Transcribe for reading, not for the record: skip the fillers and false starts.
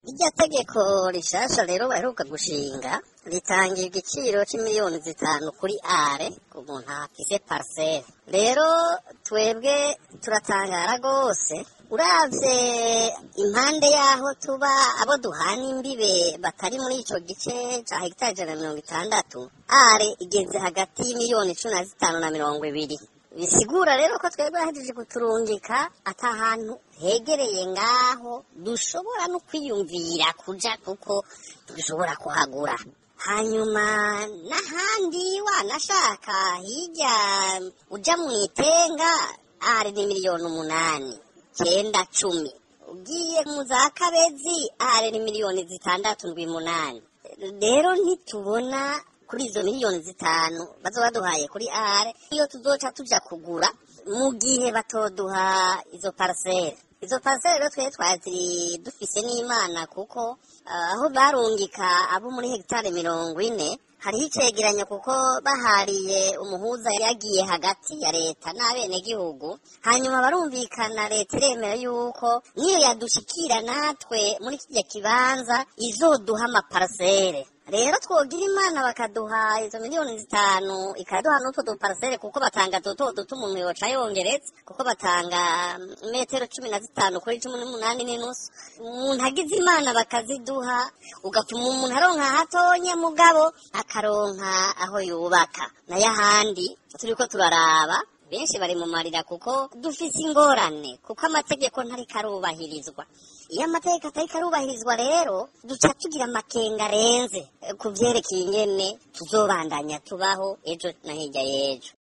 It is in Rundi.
Irya tegeko rishasha rero baheruka gushinga ritanga igiciro c'imiliyoni 5 kuri are ku muntu afise parcelle. Rero twebwe turatangara gose uravye impande yaho tuba abo duhana imbibe batari muri ico gice ca hegitari 160 are igeze hagati y'imiliyoni 15 na 20. Bisigura rero ko twebwe bahejeje kuturungika ata hantu hegereye ngaho dushobora no kwiyumvira kuja kuko dushobora kuhagura. Hanyuma n'ahandi wanashaka hirya uja mw'Itenga are ni miliyoni 8, 9, 10. Ugiye mu za Kabezi are ni miliyoni 6, 7, 8. Rero ntitubona kuri izo miliyoni 5 bazoba duhaye kuri are iyo tuzoca tuja kugura mu gihe batoduha izo parcelle. Izo parcelle rero twe twaziri dufise n'Imana kuko aho barungika abo muri hegitari 40 hariho icegeranyo kuko bahariye umuhuza yagiye hagati ya leta n'abene gihugu, hanyuma barumvikana leta iremera yuko niyo yadushikira natwe muri kijya kibanza izoduha amaparcelle. Rero twogira Imana bakaduha izo miliyoni 5 ikaduha n'utwo duparcelle kuko batanga duto umuntu yoca yongereza kuko batanga metero 15 kuri 18 n'inusu. Umuntu agize Imana bakaziduha ugatuma umuntu aronka hatonya mugabo akaronka aho yubaka. Nayo ahandi turiko turaraba benshi bari mu marira kuko dufise ingorane kuko amategeko ntari karubahirizwa. Iyo amategeko atari karubahirizwa rero duca tugira amakenga arenze kuvyerekeye ingene tuzobandanya tubaho ejo na hirya y'ejo.